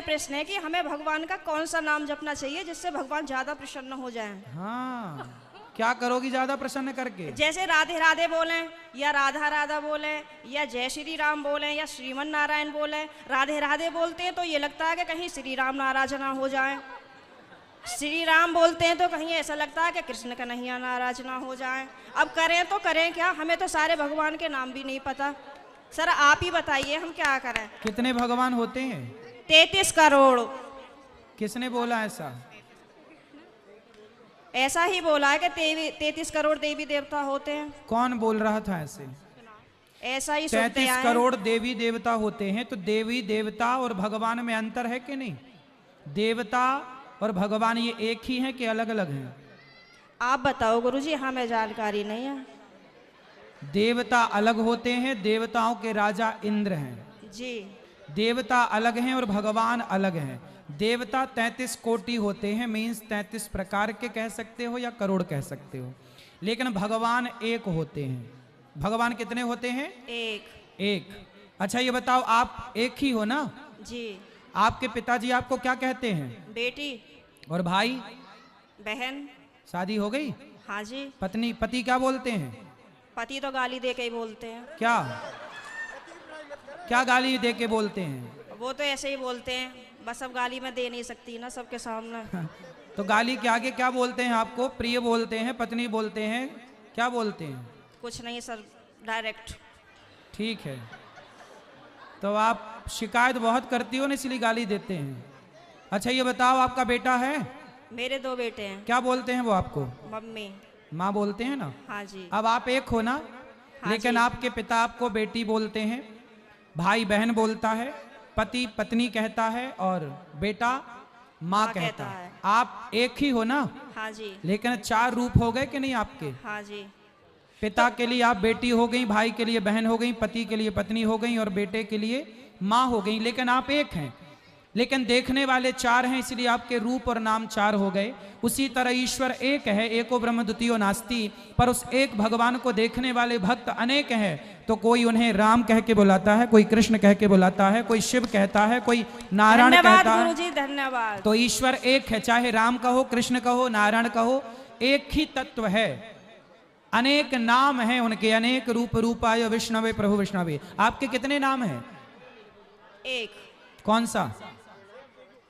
प्रश्न है कि हमें भगवान का कौन सा नाम जपना चाहिए जिससे भगवान ज्यादा प्रसन्न हो जाएं? हाँ, क्या करोगी ज्यादा प्रसन्न करके? जैसे राधे राधे बोलें या राधा राधा बोलें या जय श्री राम बोलें या श्रीमन नारायण बोलें। राधे राधे बोलते हैं तो ये लगता है कि कहीं श्री राम नाराज ना हो जाएं। श्री राम बोलते हैं तो कहीं ऐसा लगता है कि कृष्ण कन्हैया नाराज ना हो जाएं। अब करें तो करें क्या, हमें तो सारे भगवान के नाम भी नहीं पता। सर आप ही बताइए हम क्या करें। कितने भगवान होते हैं? 33 करोड़। किसने बोला ऐसा? ऐसा ही बोला है कि 33 करोड़ देवी देवता होते हैं। कौन बोल रहा था ऐसे? ऐसा ही सुनते 33 आए हैं। करोड़ देवी देवता होते हैं, तो देवी देवता और भगवान में अंतर है कि नहीं? देवता और भगवान ये एक ही हैं कि अलग अलग हैं? आप बताओ गुरुजी, हमें जानकारी नहीं है। देवता अलग होते हैं, देवताओं के राजा इंद्र हैं जी। देवता अलग हैं और भगवान अलग हैं। देवता 33 कोटि होते हैं, मीन्स 33 प्रकार के कह सकते हो या करोड़ कह सकते हो, लेकिन भगवान एक होते हैं। भगवान कितने होते हैं? एक। अच्छा ये बताओ, आप एक ही हो ना? जी। आपके पिताजी आपको क्या कहते हैं? बेटी। और भाई? बहन। शादी हो गई? हाँ जी। पति क्या बोलते हैं? पति तो गाली दे के ही बोलते हैं। क्या क्या गाली दे के बोलते हैं? वो तो ऐसे ही बोलते हैं, बस अब गाली मैं दे नहीं सकती ना सबके सामने। तो गाली के आगे क्या बोलते हैं आपको? प्रिय बोलते हैं, पत्नी बोलते हैं, क्या बोलते हैं? कुछ नहीं सर, डायरेक्ट। ठीक है, तो आप शिकायत बहुत करती हो ना, इसलिए गाली देते हैं। अच्छा ये बताओ, आपका बेटा है? मेरे 2 बेटे हैं। क्या बोलते हैं वो आपको? मम्मी। माँ बोलते हैं ना? हाँ जी। अब आप एक हो ना? हाँ लेकिन जी। आपके पिता आपको बेटी बोलते हैं, भाई बहन बोलता है, पति पत्नी कहता है और बेटा माँ कहता है। आप एक ही हो ना? हाँ जी। लेकिन 4 रूप हो गए कि नहीं आपके? हाँ जी। पिता के लिए आप बेटी हो गई, भाई के लिए बहन हो गई, पति के लिए पत्नी हो गई और बेटे के लिए माँ हो गई, लेकिन आप एक हैं। लेकिन देखने वाले 4 हैं, इसलिए आपके रूप और नाम 4 हो गए। उसी तरह ईश्वर एक है, एको ब्रह्म द्वितीयो नास्ति, पर उस एक भगवान को देखने वाले भक्त अनेक हैं। तो कोई उन्हें राम कह के बुलाता है, कोई कृष्ण कह के बुलाता है, कोई शिव कहता है, कोई नारायण कहता है। गुरुजी धन्यवाद। तो ईश्वर एक है, चाहे राम कहो, कृष्ण कहो, नारायण कहो, एक ही तत्व है। अनेक नाम हैं उनके, अनेक रूप रूपाय विष्णवे प्रभु विष्णवे। आपके कितने नाम हैं? एक। कौन सा?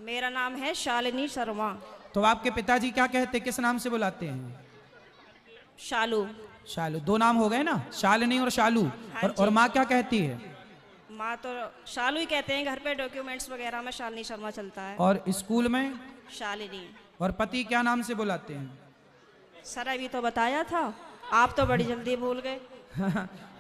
मेरा नाम है शालिनी शर्मा। तो आपके पिताजी क्या कहते, किस नाम से बुलाते हैं? शालू। शालू। 2 नाम हो गए ना, शालिनी और शालू। हाँ और माँ क्या कहती है? माँ तो शालू ही कहते हैं, घर पे डॉक्यूमेंट्स वगैरह में शालिनी शर्मा चलता है। और स्कूल में? शालिनी। और पति क्या नाम से बुलाते हैं? सर अभी तो बताया था, आप तो बड़ी जल्दी भूल गए।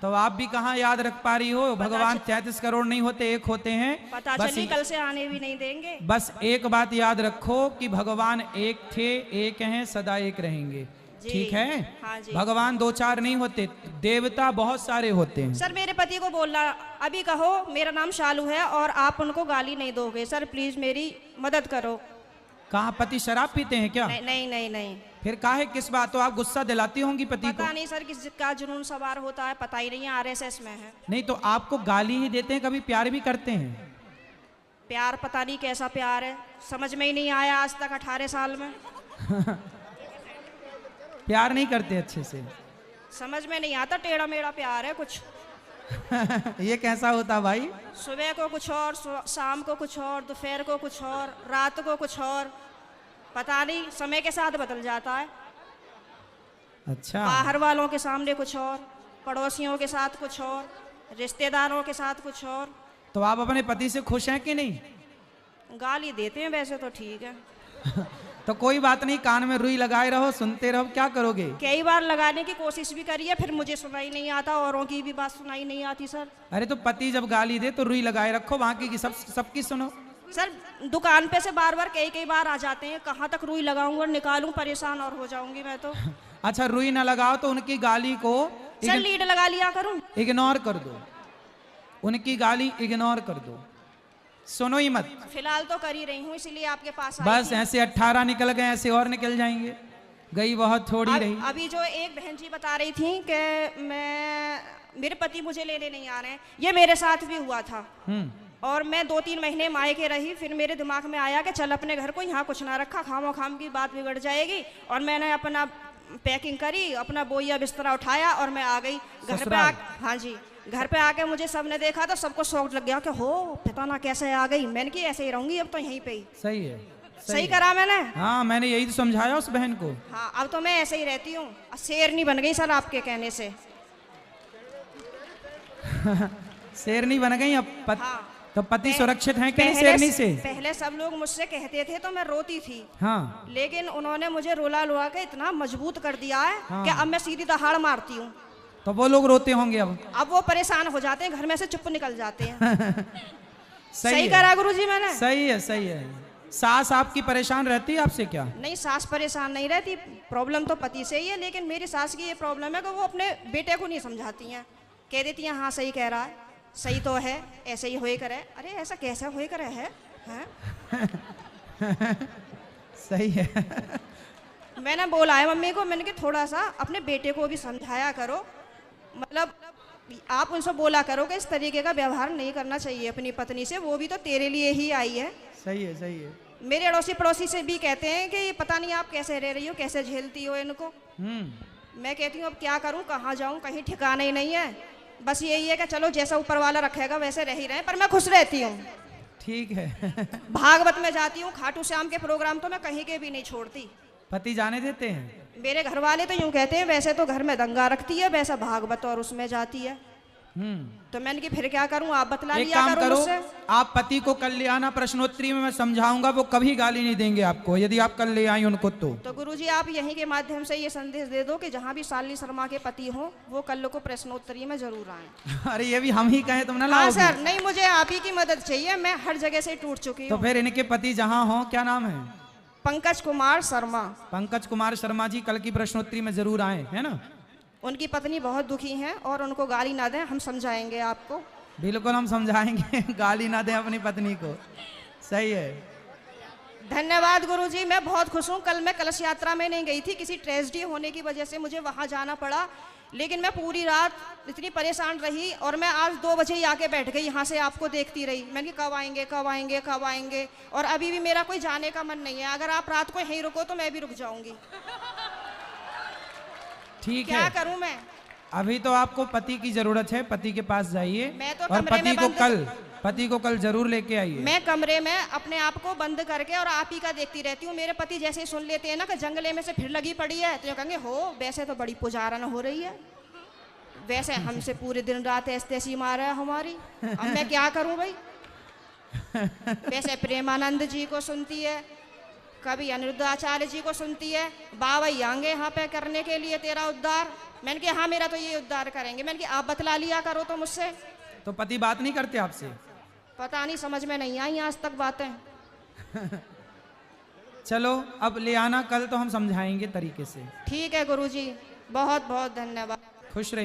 तो आप भी कहाँ याद रख पा रही हो? भगवान 33 करोड़ नहीं होते, एक होते हैं। पता चली कल से आने भी नहीं देंगे। बस एक बात याद रखो कि भगवान एक थे, एक हैं, सदा एक रहेंगे। ठीक है? हाँ जी। भगवान 2-4 नहीं होते, देवता बहुत सारे होते हैं। सर मेरे पति को बोलना, अभी कहो मेरा नाम शालू है और आप उनको गाली नहीं दोगे। सर प्लीज मेरी मदद करो। कहाँ पति शराब पीते हैं क्या? नहीं नहीं नहीं नहीं। फिर काहे किस बात? तो आप गुस्सा दिलाती होंगी पति को? पता नहीं सर किसका जुनून सवार होता है, पता ही नहीं, RSS में है। नहीं तो आपको गाली ही देते हैं, कभी प्यार भी करते हैं? प्यार पता नहीं कैसा प्यार है, समझ में ही नहीं आया आज तक 18 साल में। प्यार नहीं करते अच्छे से? समझ में नहीं आता, टेढ़ा मेढ़ा प्यार है कुछ। ये कैसा होता भाई? सुबह को कुछ और, शाम को कुछ और, दोपहर को कुछ और, रात को कुछ और, पता नहीं समय के साथ बदल जाता है। अच्छा। बाहर वालों के सामने कुछ और, पड़ोसियों के साथ कुछ और, रिश्तेदारों के साथ कुछ और। तो आप अपने पति से खुश हैं कि नहीं? गाली देते हैं वैसे तो ठीक है। तो कोई बात नहीं, कान में रुई लगाए रहो, सुनते रहो, क्या करोगे? कई बार लगाने की कोशिश भी करी है, फिर मुझे सुनाई नहीं आता, औरों की भी बात सुनाई नहीं आती सर। अरे तो पति जब गाली दे तो रुई लगाए रखो, बाकी की सबकी सुनो। सर दुकान पे से बार बार कई बार आ जाते हैं, कहाँ तक रुई लगाऊंगा और निकालूं, परेशान और हो जाऊंगी मैं तो। अच्छा रुई ना लगाओ तो उनकी गाली को सर लीड लगा लिया करूं? इग्नोर कर दो, उनकी गाली इग्नोर कर दो, सुनो ही मत। फिलहाल तो कर ही रही हूँ, इसीलिए आपके पास आई बस थी। ऐसे 18 निकल गए, ऐसे और निकल जाएंगे, गई बहुत थोड़ी रही। अभी जो एक बहन जी बता रही थी कि मेरे पति मुझे लेने नहीं आ रहे हैं, ये मेरे साथ भी हुआ था। और मैं 2-3 महीने मायके रही। फिर मेरे दिमाग में आया कि चल अपने घर को यहाँ कुछ ना रखा, खामो खाम की बात बिगड़ जाएगी। और मैंने अपना पैकिंग करी, अपना बोइया बिस्तरा उठाया और मैं आ गई घर पे। हाँ जी, घर पे आके मुझे सबने देखा तो सबको शौक लग गया कि हो पता ना कैसे आ गई। मैंने कि ऐसे ही रहूंगी अब तो यहीं पे ही। सही है, सही करा मैंने। हाँ, मैंने यही तो समझाया उस बहन को। हाँ, अब तो मैं ऐसे ही रहती हूँ। शेरनी बन गई सर आपके कहने से। शेरनी बन गई अब हाँ, तो पति सुरक्षित हैं कि नहीं शेरनी से? पहले सब लोग मुझसे कहते थे तो मैं रोती थी। हाँ, लेकिन उन्होंने मुझे रुला रुला के इतना मजबूत कर दिया है हाँ। कि अब मैं सीधी दहाड़ मारती हूँ। तो वो लोग रोते होंगे अब। अब वो परेशान हो जाते हैं, घर में से चुप निकल जाते हैं। सही है। करा गुरुजी मैंने। सही है, सही है। सास आपकी परेशान रहती है आपसे क्या? नहीं, सास परेशान नहीं रहती, प्रॉब्लम तो पति से ही है। लेकिन मेरी सास की ये प्रॉब्लम है कि वो अपने बेटे को नहीं समझाती हैं। कह देती हैं हाँ सही कह रहा है, सही तो है, ऐसे ही होए करे। अरे ऐसा कैसा होए करे है, हैं? सही है। मैंने बोला है मम्मी को, मैंने कि थोड़ा सा अपने बेटे को भी समझाया करो। मतलब आप उनसे बोला करो कि इस तरीके का व्यवहार नहीं करना चाहिए अपनी पत्नी से, वो भी तो तेरे लिए ही आई है। सही है, सही है। मेरे अड़ोसी पड़ोसी से भी कहते हैं कि पता नहीं आप कैसे रह रही हो, कैसे झेलती हो इनको। मैं कहती हूँ अब क्या करूँ, कहाँ जाऊँ, कहीं ठिकाना ही नहीं है। बस यही है कि चलो जैसा ऊपर वाला रखेगा वैसे रह ही रहे, पर मैं खुश रहती हूँ। ठीक है। भागवत में जाती हूँ, खाटू श्याम के प्रोग्राम तो मैं कहीं के भी नहीं छोड़ती। पति जाने देते हैं? मेरे घर वाले तो यूं कहते हैं वैसे तो घर में दंगा रखती है, वैसा भागवत और उसमें जाती है। तो मैंने कि फिर क्या करूं, आप बतला एक लिया काम करो, मुझसे। आप पति को कल ले आना, प्रश्नोत्तरी में मैं समझाऊंगा, वो कभी गाली नहीं देंगे आपको यदि आप कल ले आई उनको। तो गुरुजी आप यहीं के माध्यम से ये संदेश दे दो कि जहाँ भी शालिनी शर्मा के पति हो वो कल को प्रश्नोत्तरी में जरूर आए। अरे ये भी हम ही कहें तुम ना हाँ लाओगी? सर, नहीं मुझे आप ही की मदद चाहिए, मैं हर जगह से टूट चुकी तो हूँ। फिर इनके पति जहाँ हो, क्या नाम है? पंकज कुमार शर्मा। पंकज कुमार शर्मा जी कल की प्रश्नोत्तरी में जरूर आए, है ना? उनकी पत्नी बहुत दुखी हैं और उनको गाली ना दें, हम समझाएंगे आपको। बिल्कुल हम समझाएंगे। गाली ना दें अपनी पत्नी को। सही है। धन्यवाद गुरुजी, मैं बहुत खुश हूँ। कल मैं कलश यात्रा में नहीं गई थी, किसी ट्रेजेडी होने की वजह से मुझे वहाँ जाना पड़ा। लेकिन मैं पूरी रात इतनी परेशान रही और मैं आज 2 बजे ही आके बैठ गई, यहाँ से आपको देखती रही। मैंने कहा कब आएंगे कब आएंगे कब आएंगे, और अभी भी मेरा कोई जाने का मन नहीं है। अगर आप रात को यहीं रुको तो मैं भी रुक जाऊंगी। ठीक है, क्या करूं मैं? अभी तो आपको पति की जरूरत है, पति के पास जाइए मैं तो और कमरे में पति को कल जरूर लेके आइए। मैं कमरे में अपने आप को बंद करके और आप ही का देखती रहती हूँ। मेरे पति जैसे ही सुन लेते हैं ना कि जंगले में से फिर लगी पड़ी है, तो ये कहेंगे हो वैसे तो बड़ी पुजारन हो रही है, वैसे हमसे पूरे दिन रात ऐसी मारा है हमारी। अब मैं क्या करूं भाई? वैसे प्रेमानंद जी को सुनती है, कभी अनिरुद्धाचार्य जी को सुनती है, बाबा आएंगे यहाँ पे करने के लिए तेरा उद्धार। मैंने कहा हाँ मेरा तो ये उद्धार करेंगे। मैंने कहा आप बतला लिया करो तो मुझसे। तो पति बात नहीं करते आपसे? पता नहीं, समझ में नहीं आई आज तक बातें। चलो अब ले आना कल, तो हम समझाएंगे तरीके से। ठीक है गुरुजी, बहुत बहुत धन्यवाद। खुश रहिए।